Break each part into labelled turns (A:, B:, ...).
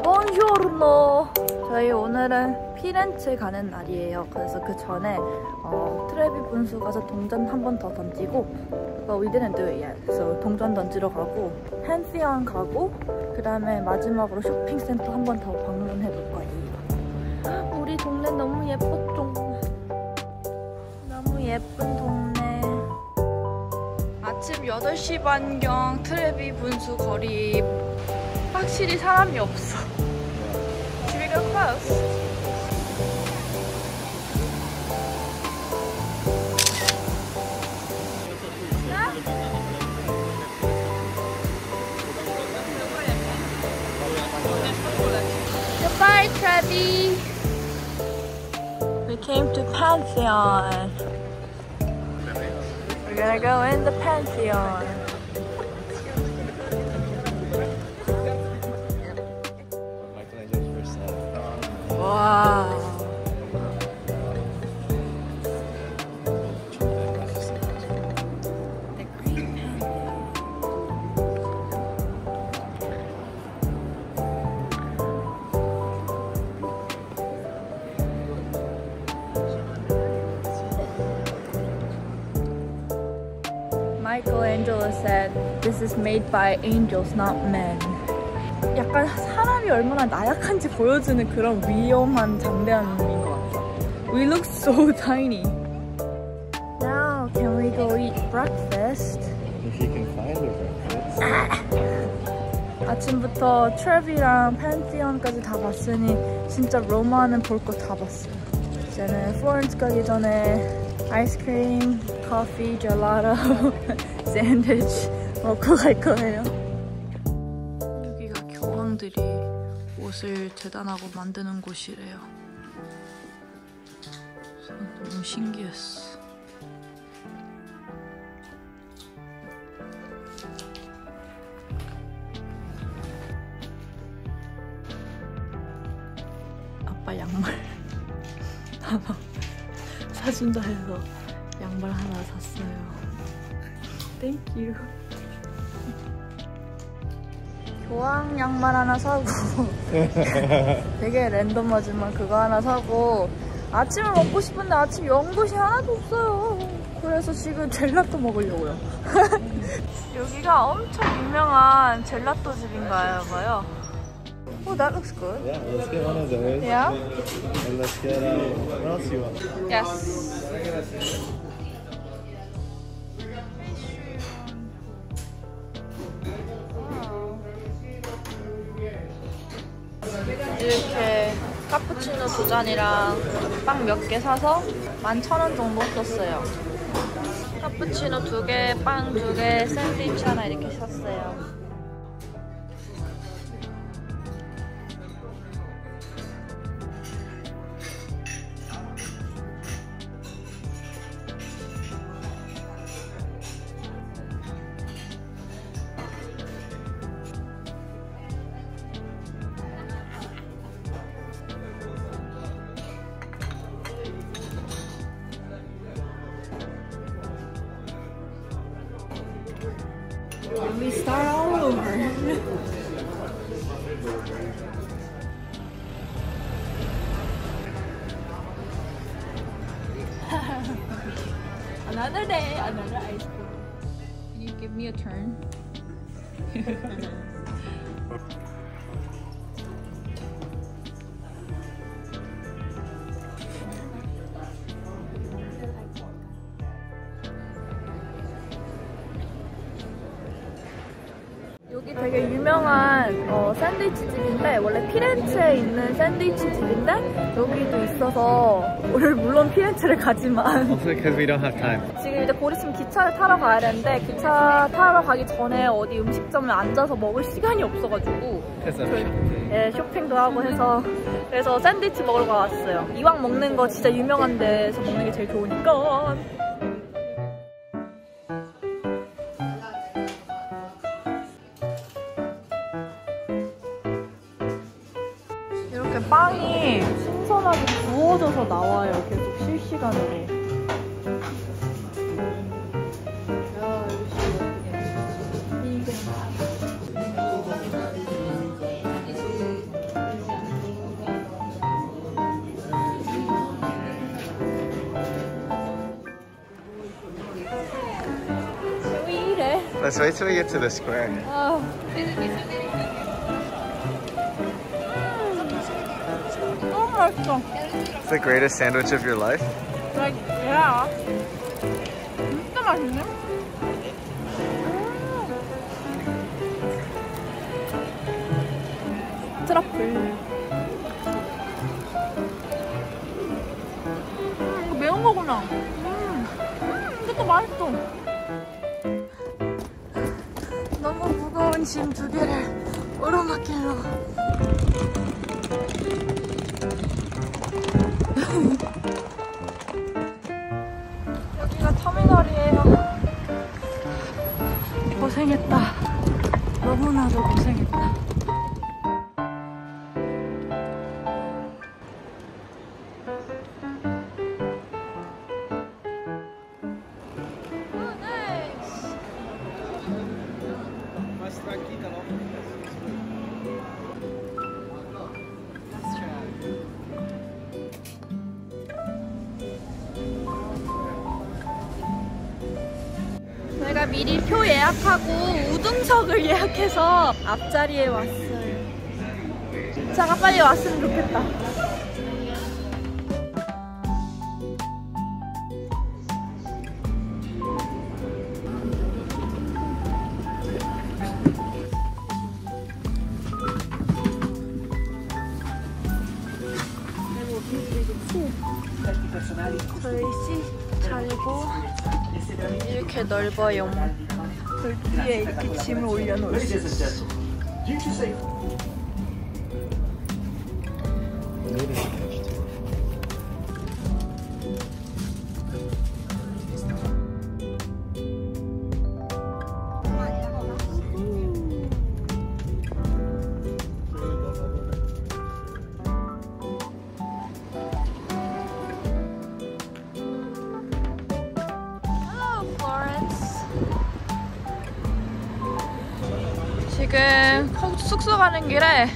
A: 본조르노. 저희 오늘은 피렌체 가는 날이에요. 그래서 그 전에 트레비 분수 가서 동전 한 번 더 던지고, but we didn't do it yet. So 동전 던지러 가고, 펜시온 가고, 그 다음에 마지막으로 쇼핑센터 한 번 더 방문해 볼 거예요. 우리 동네 너무 예뻤죠? 너무 예쁜 동네. 아침 8시 반경 트레비 분수 거리 확실히 사람이 없어. 집이가 close. Goodbye, Trevi. We came to Pantheon. We're gonna go in the Pantheon. Wow. The Green Michelangelo said, "This is made by angels, not men." 약간 사람이 얼마나 나약한지 보여주는 그런 위험한 장대함인 것 같아. We look so tiny. Now, can we go eat breakfast?
B: If you can find a breakfast.
A: 아침부터 트레비랑 펜티언까지 다 봤으니 진짜 로마는 볼 거 다 봤어요. 이제는 플로렌스 가기 전에 아이스크림, 커피, 젤라또, 샌드위치 먹고 갈 거예요. 여기가 교황들이 옷을 재단하고 만드는 곳이래요. 너무 신기했어. 아빠 양말 하나 사준다 해서 양말 하나 샀어요. Thank you. 교황 양말 하나 사고 되게 랜덤하지만 그거 하나 사고, 아침을 먹고 싶은데 아침 연것이 하나도 없어요. 그래서 지금 젤라또 먹으려고요. 여기가 엄청 유명한 젤라또 집인가요 봐요. Oh, that looks good.
B: Yeah, let's get one of those.
A: Yeah?
B: And let's get, what else do you want?
A: Yes. 이렇게 카푸치노 2잔이랑 빵 몇 개 사서 11,000원 정도 썼어요. 카푸치노 2개, 빵 2개, 샌드위치 하나 이렇게 샀어요. We start all over. Another day, another ice cream. Can you give me a turn? 여기 되게 유명한 샌드위치 집인데, 원래 피렌체에 있는 샌드위치 집인데 여기도 있어서 오늘 물론 피렌체를 가지만
B: Also because we don't have time.
A: 지금 이제 곧 있으면 기차를 타러 가야 되는데, 기차 타러 가기 전에 어디 음식점에 앉아서 먹을 시간이 없어가지고 예, 쇼핑도 하고 해서, 그래서 샌드위치 먹으러 왔어요. 이왕 먹는 거 진짜 유명한 데서 먹는 게 제일 좋으니까. 이렇게 빵이 신선하게 구워져서 나와요. 계속 실시간으로.
B: Let's wait till we get to the square.
A: 너무 맛있어.
B: It's the greatest sandwich of your life.
A: Like, yeah. 진짜 맛있네. 트러플. 이거 매운 거구나. 이것도 맛있어. 너무 무거운 짐 2개를 오르막길로. 여기가 터미널이에요. 고생했다. 너무나도 고생했다. 저희가 미리 표 예약하고 우등석을 예약해서 앞자리에 왔어요. 차가 빨리 왔으면 좋겠다. 저희 C 자리고 이렇게 넓어요. 여기에 이렇게 짐을 올려놓을 수 있어. 지금 숙소 가는 길에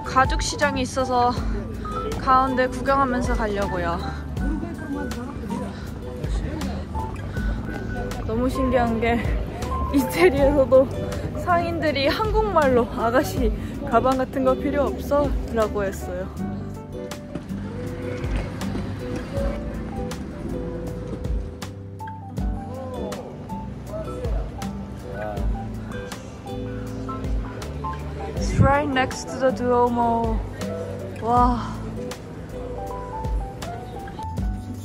A: 가죽 시장이 있어서 가운데 구경하면서 가려고요. 너무 신기한 게 이태리에서도 상인들이 한국말로 아가씨 가방 같은 거 필요 없어? 라고 했어요. Right next to the Duomo. 와.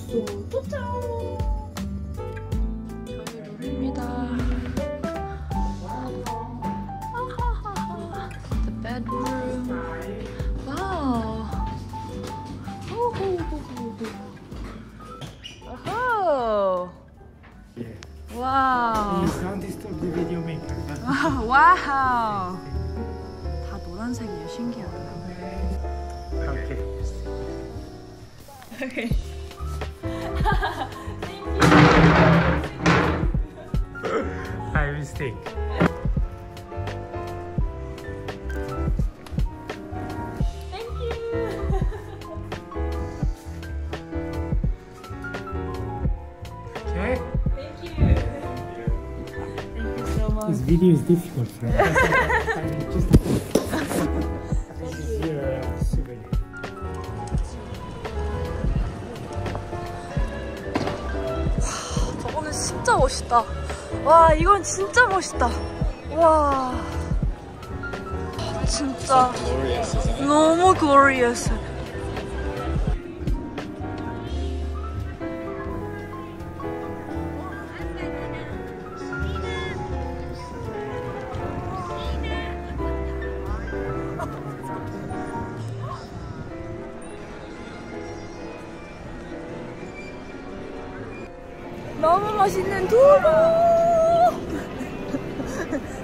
A: 숙소 도착. 저희 룸입니다. The bedroom. Wow. Oh. Wow.
C: Please don't disturb the video maker.
A: Wow. 노란색이에요. 신기하다.
C: Okay.
A: Okay.
C: My mistake.
A: Thank you.
C: Okay.
A: Thank you. Thank you so much.
C: This video is difficult. Just this is your souvenir.
A: 저거는 진짜 멋있다. 와, 이건 진짜 멋있다. 와, 진짜 너무 glorious. 너무 멋있는 두부!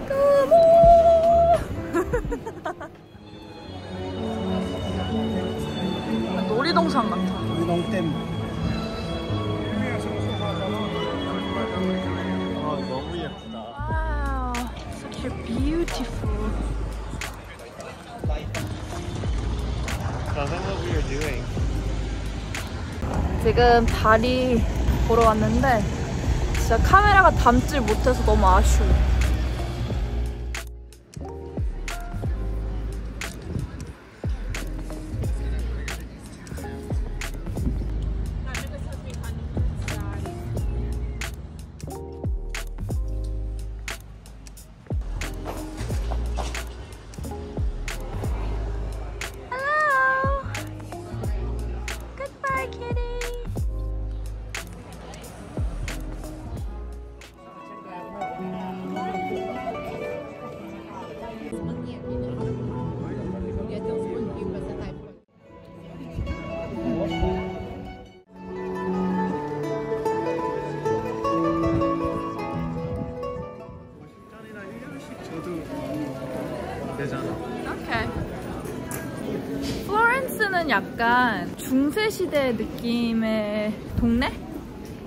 A: 두부! 놀이동산 같아.
B: 놀이동댐. 너무 예쁘다.
A: 와우, such a beautiful.
B: Tell them what we are doing.
A: 지금 다리 보러 왔는데 진짜 카메라가 담질 못해서 너무 아쉬워. 이거는 약간 중세시대 느낌의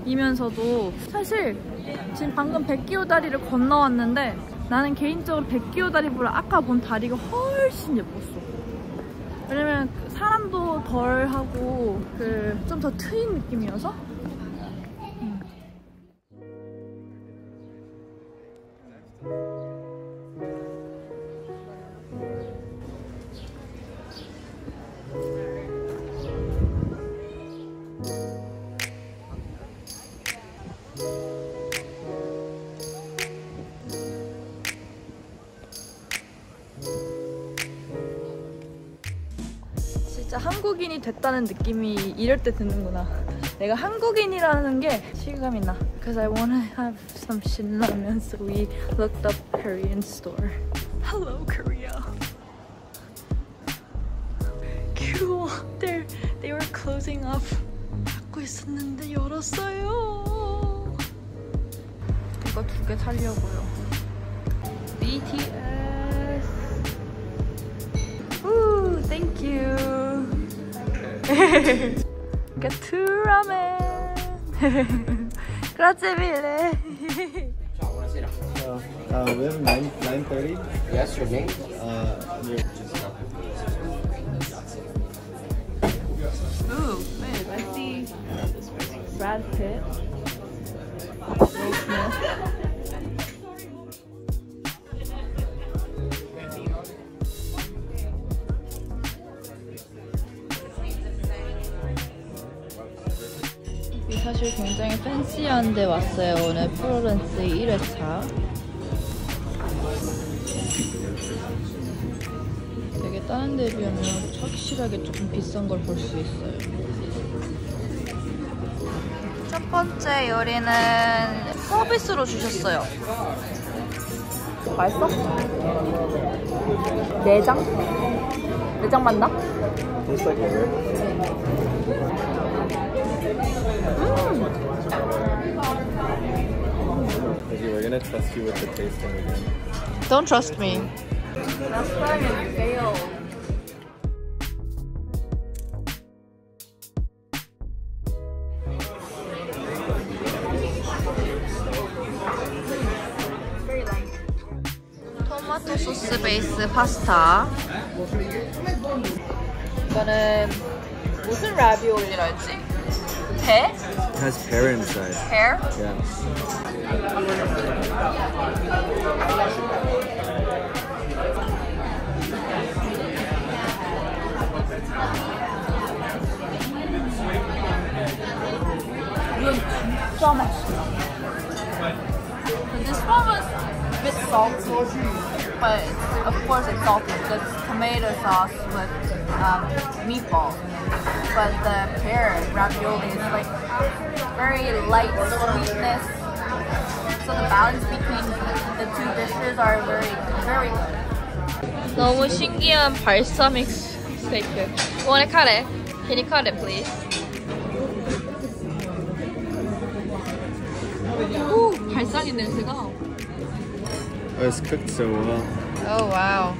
A: 동네이면서도 사실 지금 방금 백기호 다리를 건너왔는데 나는 개인적으로 백기호 다리보다 아까 본 다리가 훨씬 예뻤어. 왜냐면 사람도 덜하고 좀 더 트인 느낌이어서. 진짜 한국인이 됐다는 느낌이 이럴 때 드는구나. 내가 한국인이라는 게 실감이 나. Because I wanna have some 신라면, so we looked up Korean store. Hello, Korea. Cool. They were closing up. 닫고 있었는데 열었어요. 이거 2개 사려고요. BTS. Ooh, thank you. Get 2 ramen. Grazie mille.
B: We have 9:30.
D: Yes, your name?
A: Ooh, wait, I see Brad Pitt. Will Smith. 사실 굉장히 팬시한 데 왔어요. 오늘 플로렌스 1회차. 되게 다른 데 비하면 확실하게 조금 비싼 걸 볼 수 있어요. 첫 번째 요리는 서비스로 주셨어요. 맛있어? 내장? 내장 맞나?
B: Tastes like liver. Okay, we're gonna trust you with the tasting again.
A: Don't trust me. Last time you failed. 토마토 소스 베이스 파스타. 이거는 무슨 라비올리랄지? 배?
B: It has pear inside.
A: Pear?
B: Yeah.
A: 이건 진짜 맛있어. This one was a bit salty, but of course it's salty because it's tomato sauce with meatballs. But the pear ravioli is like very light sweetness. So the balance between the two dishes are very good. 너무 신기한 발사믹 스테이크. Want a cut it? Can you cut it, please? 오, 발사믹 냄새가.
B: Oh, it's cooked so well.
A: Oh wow.